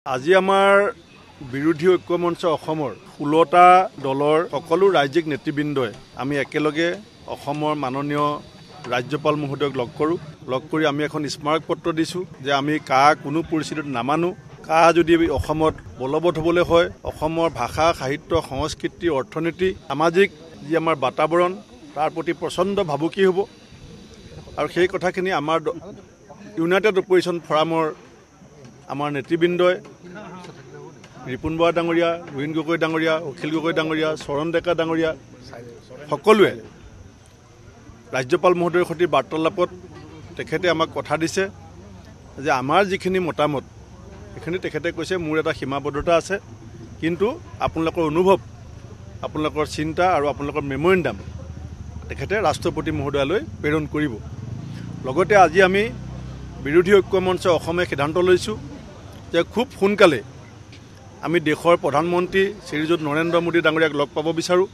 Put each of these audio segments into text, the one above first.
আজি আমাৰ বিৰোধী ঐক্য মঞ্চ অসমৰ 16টা দলৰ সকলো ৰাজ্যিক নেতৃবৃন্দই আমি একেলগে অসমৰ মাননীয় ৰাজ্যপাল মহোদয়ক লগ কৰি আমি এখন স্মাৰক পত্ৰ দিছো যে আমি কোনো পৰিস্থিতিত নামানো যদি অসমত বলবৎ হ'বলৈ হয় অসমৰ ভাষা সাহিত্য সংস্কৃতি অৰ্থনীতি সামাজিক যি আমাৰ বাতাবৰণ তাৰ প্ৰতি প্ৰচণ্ড ভাবুকি হ'ব আৰু সেই কথাখিনি আমাৰ ইউনাইটেড অপজিশ্যন ফৰামৰ আমাৰ নেতৃবৃন্দই ৰিপুন বৰা ডাঙৰীয়া ৰোহিণ গগৈ ডাঙৰীয়া অখিল গগৈ ডাঙৰীয়া চৰণ ডেকা ডাঙৰীয়া সকলোৱে ৰাজ্যপাল মহোদয়ৰ সৈতে বাৰ্তালাপত তেখেতে আমাক কথা দিছে যে আমাৰ যিখিনি মতামত এখিনি তেখেতে কৈছে মোৰ এটা সীমাবদ্ধতা আছে কিন্তু আপোনালোকৰ অনুভৱ আপোনালোকৰ চিন্তা আৰু আপোনালোকৰ মেমৰেণ্ডাম তেখেতে ৰাষ্ট্ৰপতি মহোদয়লৈ প্ৰেৰণ কৰিব লগতে আজি আমি বিৰোধী ঐক্য মঞ্চ অসমে সিদ্ধান্ত লৈছো যে খুব সোনকালে আমি দেশৰ প্ৰধানমন্ত্ৰী শ্ৰীযুত নৰেন্দ্ৰ মোদী ডাঙৰীয়াক লগ পাব বিচাৰো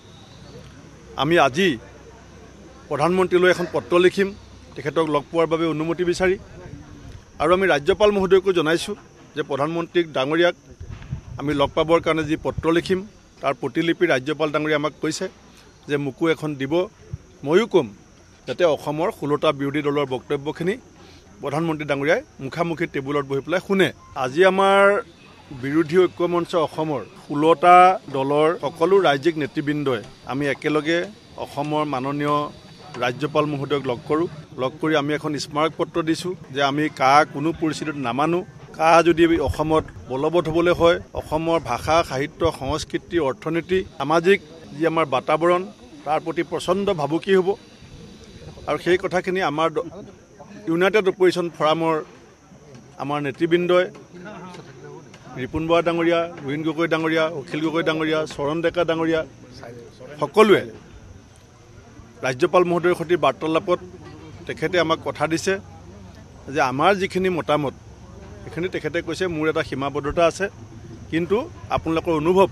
আমি আজি প্ৰধানমন্ত্ৰীলৈ এখন পত্ৰ লিখিম তেখেতক লগ পোৱাৰ বাবে অনুমতি বিচাৰি আৰু আমি ৰাজ্যপাল মহোদয়কো জনাইছো যে প্ৰধানমন্ত্ৰী ডাঙৰীয়াক আমি লগ পাবৰ কাৰণে যি পত্ৰ লিখিম তাৰ প্ৰতিলিপি ৰাজ্যপাল ডাঙৰীয়া আমাক কৈছে যে মোকো এখন দিব ময়ো কম যাতে অসমৰ 16টা বিৰোধী দলৰ বক্তব্যখিনি প্ৰধানমন্ত্ৰী ডাঙৰীয়াই মুখামুখি টেবুলত বহি পেলাই শুনে আজি আমাৰ বিৰোধী ঐক্য মঞ্চ অসমৰ 16টা দলৰ সকলো ৰাজ্যিক নেতৃবৃন্দই আমি একেলগে অসমৰ মাননীয় ৰাজ্যপাল মহোদয়ক লগ কৰি আমি এখন স্মাৰক পত্ৰ দিছো যে আমি কোনো পৰিস্থিতিত নামানো যদি অসমত বলবৎ হ'বলৈ হয় অসমৰ ভাষা সাহিত্য সংস্কৃতি অৰ্থনীতি সামাজিক যি আমাৰ বাতাবৰণ তাৰ প্ৰতি প্ৰচণ্ড ভাবুকি হ'ব আৰু সেই কথাখিনি আমাৰ ইউনাইটেড অপজিশ্যন ফৰামৰ আমাৰ নেতৃবৃন্দই ৰিপুন বৰা ডাঙৰীয়া ৰোহিণ গগৈ ডাঙৰীয়া অখিল গগৈ ডাঙৰীয়া চৰণ ডেকা ডাঙৰীয়া সকলোৱে ৰাজ্যপাল মহোদয়ৰ সৈতে বাৰ্তালাপত তেখেতে আমাক কথা দিছে যে আমাৰ যিখিনি মতামত এখিনি তেখেতে কৈছে মোৰ এটা সীমাবদ্ধতা আছে কিন্তু আপোনালোকৰ অনুভৱ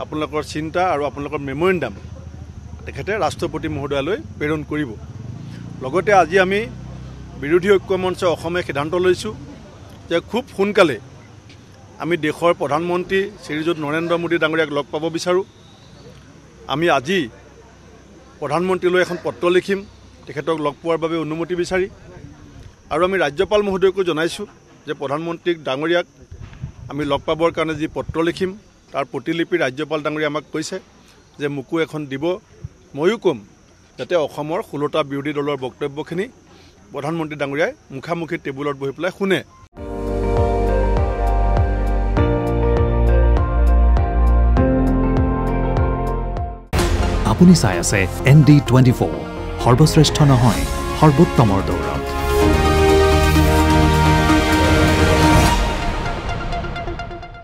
আপোনালোকৰ চিন্তা আৰু আপোনালোকৰ মেমৰেণ্ডাম তেখেতে ৰাষ্ট্ৰপতি মহোদয়লৈ প্ৰেৰণ কৰিব লগতে আজি আমি বিৰোধী ঐক্য মঞ্চ অসমে সিদ্ধান্ত লৈছো যে খুব সোনকালে আমি দেশৰ প্ৰধানমন্ত্ৰী শ্ৰীযুত নৰেন্দ্ৰ মোদী ডাঙৰীয়াক লগ পাব বিচাৰো আমি আজি প্ৰধানমন্ত্ৰীলৈ এখন পত্ৰ লিখিম তেখেতক লগ পোৱাৰ বাবে অনুমতি বিচাৰি আৰু আমি ৰাজ্যপাল মহোদয়কো জনাইছো যে প্ৰধানমন্ত্ৰী ডাঙৰীয়াক আমি লগ পাবৰ কাৰণে যি পত্ৰ লিখিম তাৰ প্ৰতিলিপি ৰাজ্যপাল ডাঙৰীয়া আমাক কৈছে যে মোকো এখন দিব ময়ো কম যাতে অসমৰ 16টা বিৰোধী দলৰ বক্তব্যখিনি প্ৰধানমন্ত্ৰী ডাঙৰীয়াই মুখামুখি টেবুলত বহি পেলাই শুনে আপুনি চাই আছে ND24 সৰ্বশ্ৰেষ্ঠ নহয় সৰ্বোত্তমৰ দৌৰা